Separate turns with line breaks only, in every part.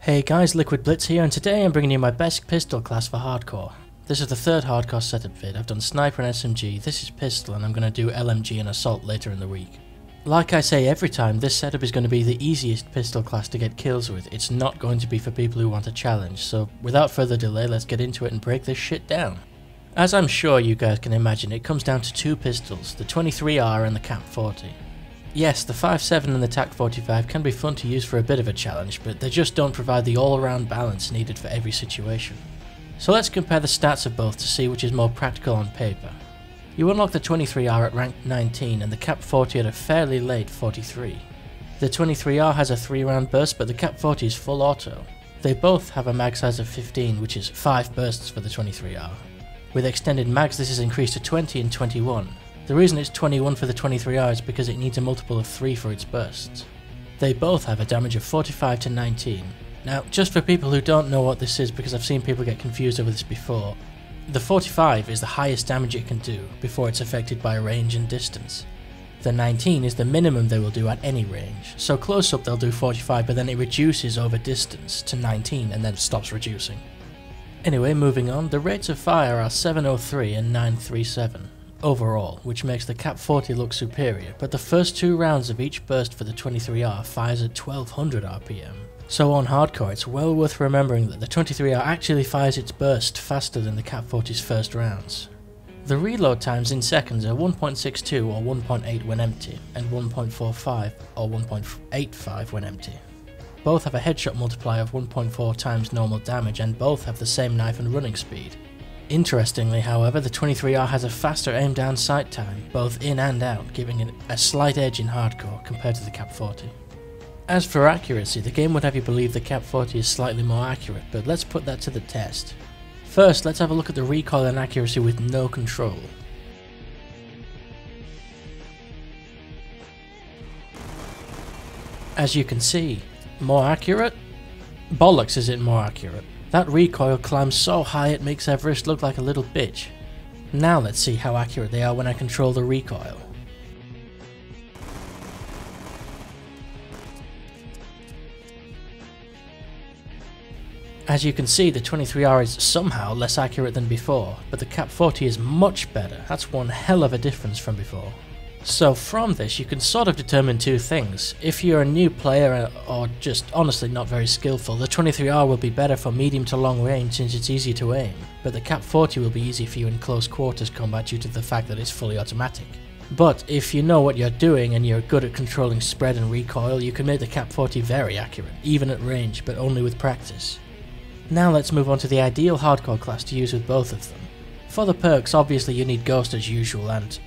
Hey guys, Liquid Blitz here, and today I'm bringing you my best pistol class for hardcore. This is the third hardcore setup vid. I've done sniper and SMG, this is pistol, and I'm going to do LMG and assault later in the week. Like I say every time, this setup is going to be the easiest pistol class to get kills with. It's not going to be for people who want a challenge, so without further delay, let's get into it and break this shit down. As I'm sure you guys can imagine, it comes down to two pistols, the 23R and the KAP40. Yes, the 5.7 and the KAP45 can be fun to use for a bit of a challenge, but they just don't provide the all-around balance needed for every situation. So let's compare the stats of both to see which is more practical on paper. You unlock the 23R at rank 19 and the KAP40 at a fairly late 43. The 23R has a 3-round burst, but the KAP40 is full auto. They both have a mag size of 15, which is 5 bursts for the 23R. With extended mags, this is increased to 20 and 21. The reason it's 21 for the 23R is because it needs a multiple of 3 for its bursts. They both have a damage of 45 to 19. Now, just for people who don't know what this is, because I've seen people get confused over this before, the 45 is the highest damage it can do before it's affected by range and distance. The 19 is the minimum they will do at any range, so close up they'll do 45, but then it reduces over distance to 19 and then stops reducing. Anyway, moving on, the rates of fire are 703 and 937. Overall, which makes the KAP40 look superior, but the first 2 rounds of each burst for the 23R fires at 1200 RPM. So on hardcore, it's well worth remembering that the 23R actually fires its burst faster than the KAP40's first rounds. The reload times in seconds are 1.62 or 1.8 when empty, and 1.45 or 1.85 when empty. Both have a headshot multiplier of 1.4 times normal damage, and both have the same knife and running speed. Interestingly, however, the 23R has a faster aim down sight time, both in and out, giving it a slight edge in hardcore compared to the KAP40. As for accuracy, the game would have you believe the KAP40 is slightly more accurate, but let's put that to the test. First, let's have a look at the recoil and accuracy with no control. As you can see, more accurate? Bollocks, is it more accurate? That recoil climbs so high it makes Everest look like a little bitch. Now let's see how accurate they are when I control the recoil. As you can see, the 23R is somehow less accurate than before, but the KAP40 is much better. That's one hell of a difference from before. So from this you can sort of determine two things. If you're a new player or just honestly not very skillful, the 23R will be better for medium to long range since it's easy to aim, but the KAP40 will be easy for you in close quarters combat due to the fact that it's fully automatic. But if you know what you're doing and you're good at controlling spread and recoil, you can make the KAP40 very accurate, even at range, but only with practice. Now let's move on to the ideal hardcore class to use with both of them. For the perks, obviously you need Ghost as usual, and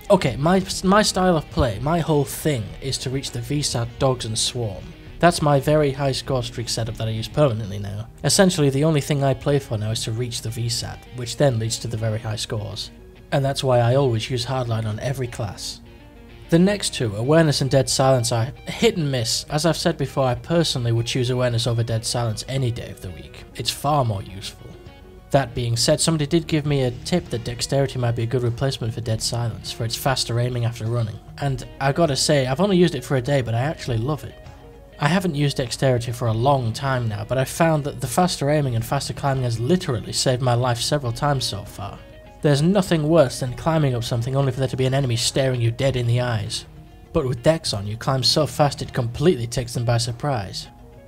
okay, my style of play, my whole thing, is to reach the VSAT, Dogs and Swarm. That's my very high score streak setup that I use permanently now. Essentially the only thing I play for now is to reach the VSAT, which then leads to the very high scores. And that's why I always use Hardline on every class. The next two, Awareness and Dead Silence, are hit and miss. As I've said before, I personally would choose Awareness over Dead Silence any day of the week. It's far more useful. That being said, somebody did give me a tip that Dexterity might be a good replacement for Dead Silence, for its faster aiming after running. And I gotta say, I've only used it for a day, but I actually love it. I haven't used Dexterity for a long time now, but I've found that the faster aiming and faster climbing has literally saved my life several times so far. There's nothing worse than climbing up something only for there to be an enemy staring you dead in the eyes. But with Dex on, you climb so fast it completely takes them by surprise.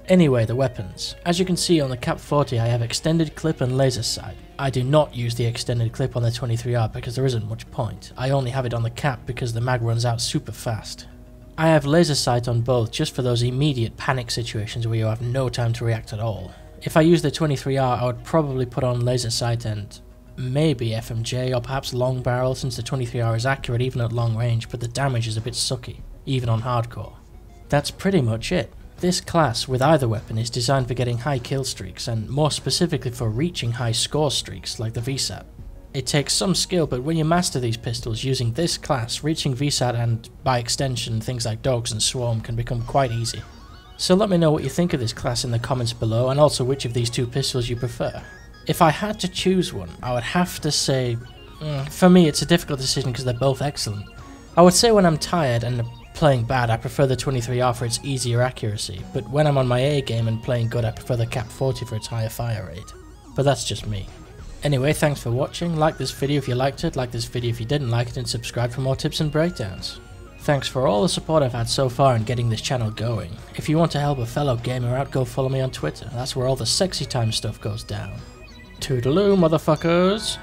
Anyway, the weapons. As you can see on the KAP40 I have extended clip and laser sight. I do not use the extended clip on the 23R because there isn't much point. I only have it on the KAP because the mag runs out super fast. I have laser sight on both just for those immediate panic situations where you have no time to react at all. If I use the 23R I would probably put on laser sight and maybe FMJ or perhaps long barrel, since the 23R is accurate even at long range, but the damage is a bit sucky, even on hardcore. That's pretty much it. This class, with either weapon, is designed for getting high kill streaks, and more specifically for reaching high score streaks, like the VSAT. It takes some skill, but when you master these pistols using this class, reaching VSAT and, by extension, things like Dogs and Swarm can become quite easy. So let me know what you think of this class in the comments below, and also which of these two pistols you prefer. If I had to choose one, I would have to say, for me it's a difficult decision because they're both excellent. I would say when I'm tired and Playing bad, I prefer the 23R for its easier accuracy, but when I'm on my A game and playing good, I prefer the KAP40 for its higher fire rate. But that's just me. Anyway, thanks for watching, like this video if you liked it, like this video if you didn't like it, and subscribe for more tips and breakdowns. Thanks for all the support I've had so far in getting this channel going. If you want to help a fellow gamer out, go follow me on Twitter, that's where all the sexy time stuff goes down. Toodaloo, motherfuckers!